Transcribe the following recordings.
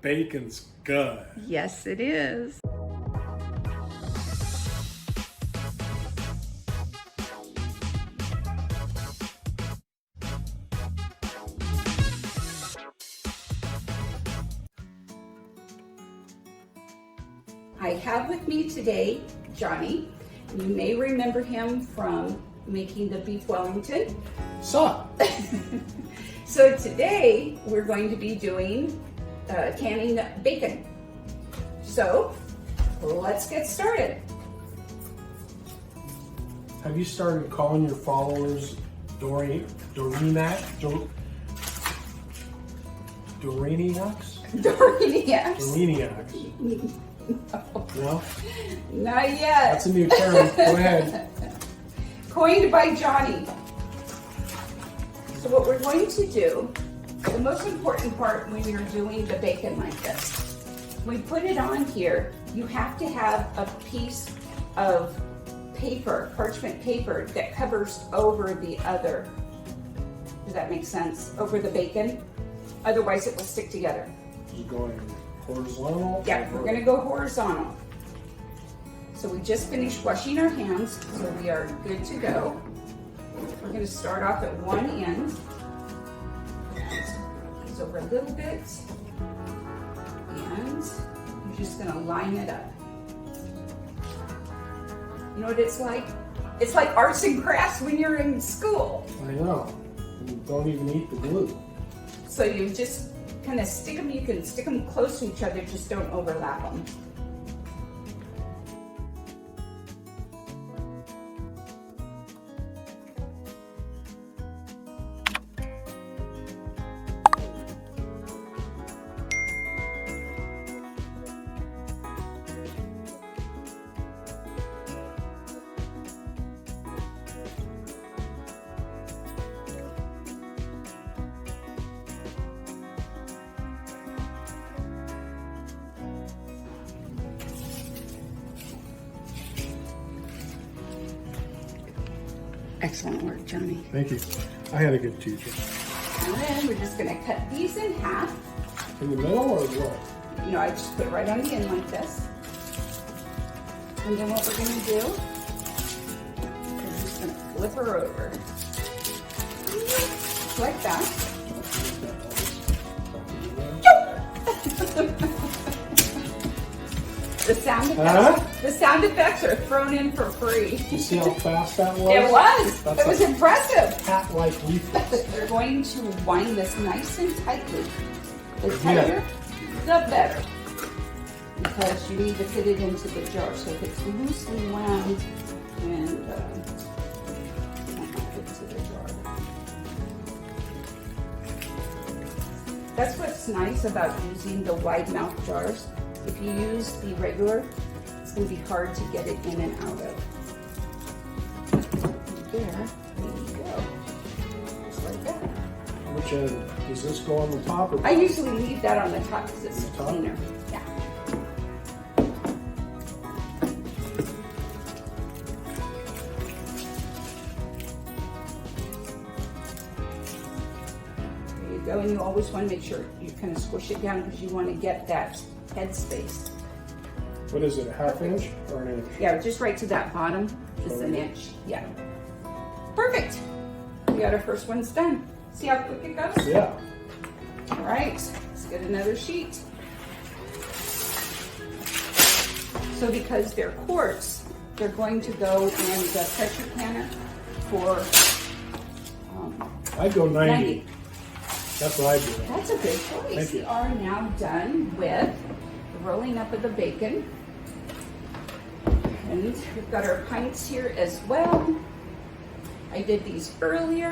Bacon's good. Yes, it is. I have with me today Johnny. You may remember him from making the beef Wellington. Sup? So today we're going to be doing canning bacon. So let's get started. Have you started calling your followers Doriniacs? Doriniacs? Doriniacs. No? Not yet. That's a new term. Go ahead. Coined by Johnny. So what we're going to do, the most important part when you're doing the bacon like this, when we put it on here, you have to have a piece of paper, parchment paper, that covers over the other. Does that make sense? Over the bacon. Otherwise it will stick together. Just going horizontal? Yeah, we're gonna go horizontal. So we just finished washing our hands, so we are good to go. We're gonna start off at one end. These over a little bit. And you're just gonna line it up. You know what it's like? It's like arts and crafts when you're in school. I know. You don't even eat the glue. So you just kind of stick them, you can stick them close to each other, just don't overlap them. Excellent work, Johnny. Thank you. I had a good teacher. And then we're just gonna cut these in half. In the middle or what? You know, I just put it right on the end like this. And then what we're gonna do, we're just gonna flip her over. Like that. The sound effects are thrown in for free. You see how fast that was? It was. That's It was impressive. cat-like reflex. We're going to wind this nice and tightly. The tighter, the better. Because you need to fit it into the jar. So if it's loosely wound, and it won't fit into the jar. That's what's nice about using the wide mouth jars. If you use the regular, it's going to be hard to get it in and out of. There you go. Just like that. Which end? Does this go on the top or I usually leave that on the top because it's On the top? cleaner. Yeah. There you go, and you always want to make sure you kind of squish it down because you want to get that head space. What is it, a half inch or an inch? Yeah, just right to that bottom, just an inch. Yeah. Perfect. We got our first ones done. See how quick it goes? Yeah. All right, let's get another sheet. So because they're quarts, they're going to go in the pressure canner for I'd go 90. 90. That's what I do. That's a good choice. Thank you. We are now done with the rolling up of the bacon. And we've got our pints here as well. I did these earlier.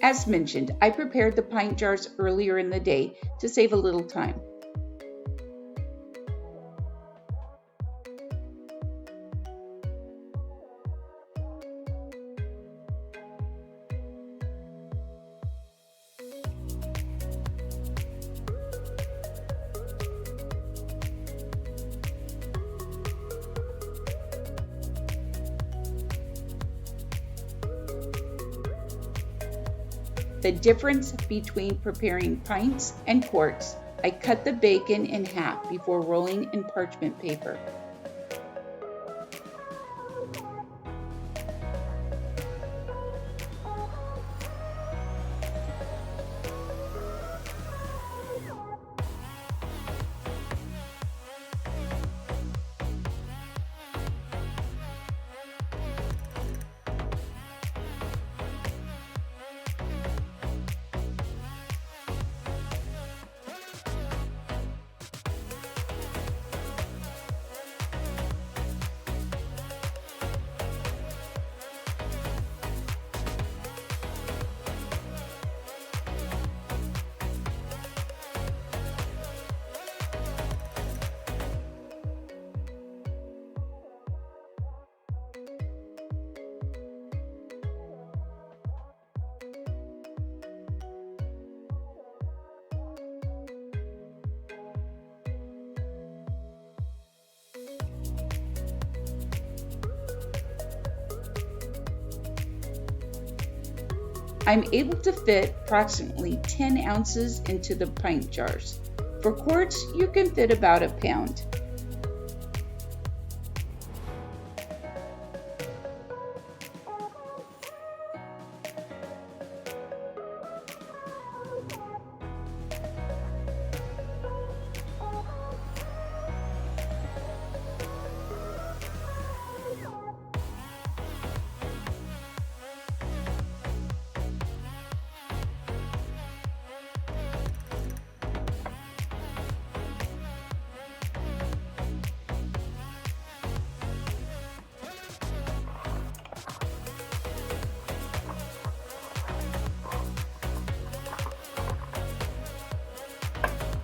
As mentioned, I prepared the pint jars earlier in the day to save a little time. the difference between preparing pints and quarts, I cut the bacon in half before rolling in parchment paper. I'm able to fit approximately 10 ounces into the pint jars. For quarts, you can fit about a pound.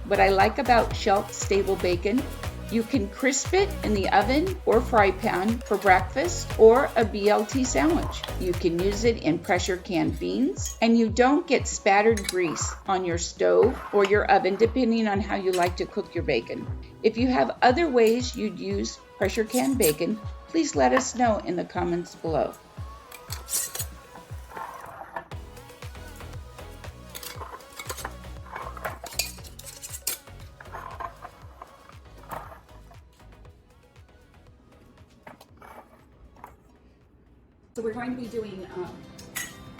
What I like about shelf-stable bacon, you can crisp it in the oven or fry pan for breakfast or a BLT sandwich. You can use it in pressure canned beans, and you don't get spattered grease on your stove or your oven depending on how you like to cook your bacon. If you have other ways you'd use pressure canned bacon, please let us know in the comments below. So we're going to be doing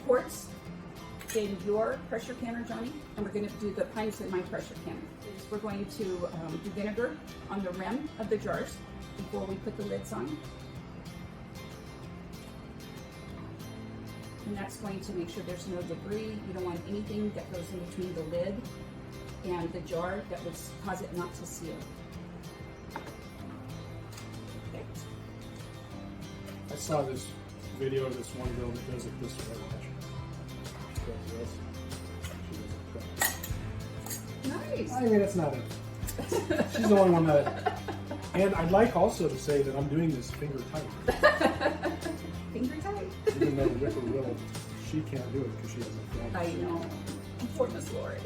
quarts in your pressure canner, Johnny, and we're going to do the pints in my pressure canner. We're going to do vinegar on the rim of the jars before we put the lids on. And that's going to make sure there's no debris. You don't want anything that goes in between the lid and the jar that would cause it not to seal. Okay. I saw this video of this one girl that does it this way. Nice. I mean, it's not it. She's the only one that. And I'd like also to say that I'm doing this finger tight. Finger tight. Even though Rick or Will, she can't do it because she has a film. I know. Poor Miss Lori.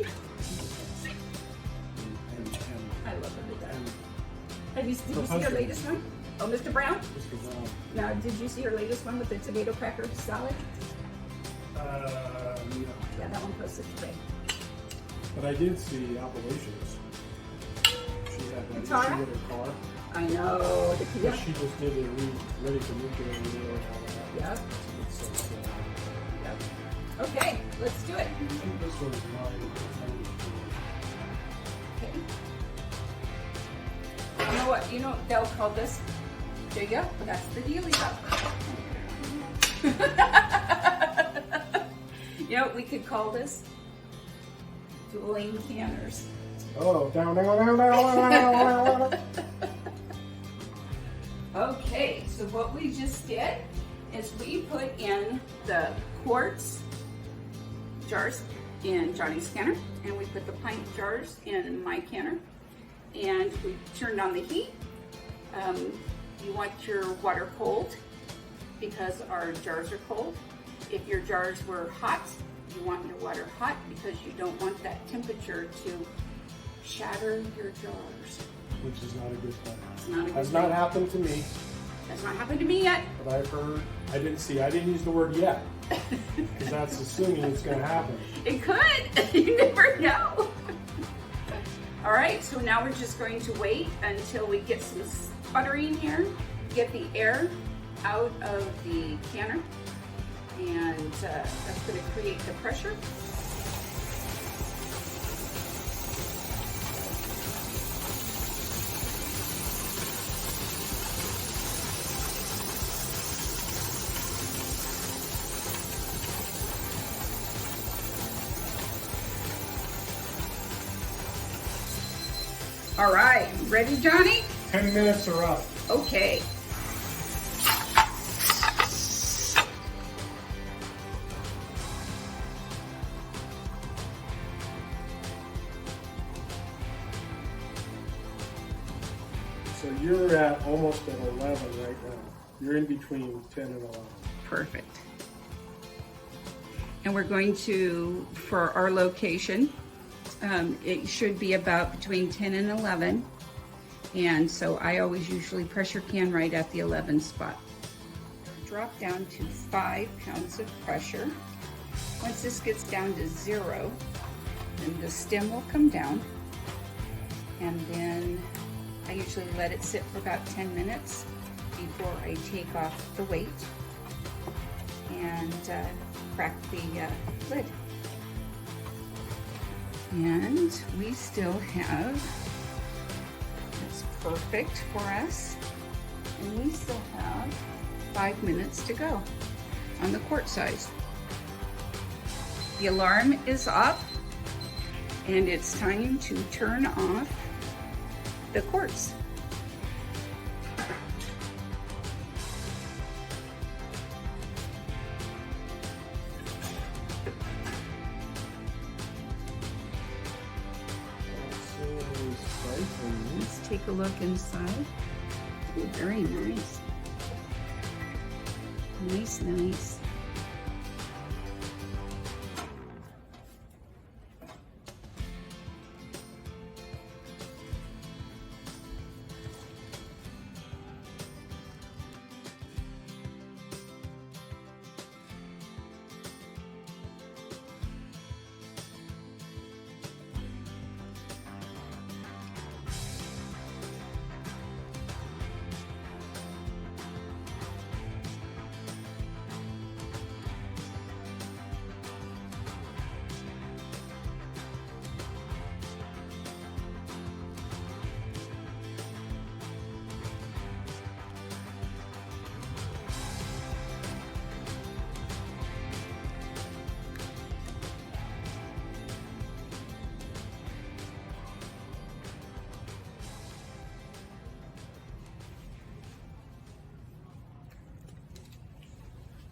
I love her to death. Did you see her latest one? Oh, Mr. Brown? Mr. Brown. Now, did you see her latest one with the tomato cracker salad? Yeah. Yeah, that one posted today. But I did see Appalachians. She had that Tara? issue with her car. I know. The Kia. She just did a ready for nuclear video and all that. Yep. So, Yep. Okay, let's do it. I think this one's mine. Okay. You know what? You know what they'll call this? There you go. That's the dealy cup. You know what we could call this? Dueling canners. Oh, down. Okay, so what we just did is we put in the quarts jars in Johnny's canner, and we put the pint jars in my canner, and we turned on the heat. You want your water cold because our jars are cold. If your jars were hot, you want your water hot because you don't want that temperature to shatter your jars. Which is not a good thing. It's not a good Has thing. not happened to me, That's not happened to me yet. but I've heard. I didn't use the word yet. Because that's assuming it's going to happen. It could. You never know. All right, so now we're just going to wait until we get some sputtering here, get the air out of the canner, and that's going to create the pressure. All right, ready, Johnny? 10 minutes are up. Okay. So you're at almost at 11 right now. You're in between 10 and 11. Perfect. And we're going to, for our location, it should be about between 10 and 11. And so I always usually pressure can right at the 11 spot. Drop down to 5 pounds of pressure. Once this gets down to 0, then the stem will come down. And then I usually let it sit for about 10 minutes before I take off the weight and crack the lid. And we still have, it's perfect for us, and we still have 5 minutes to go on the quart size. The alarm is up, and it's time to turn off the quarts. Let's take a look inside. Ooh, very nice. Nice, nice.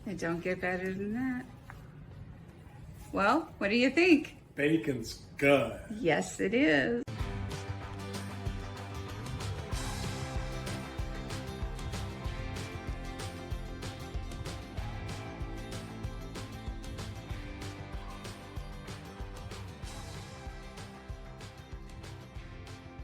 It don't get better than that. Well, what do you think? Bacon's good. Yes, it is.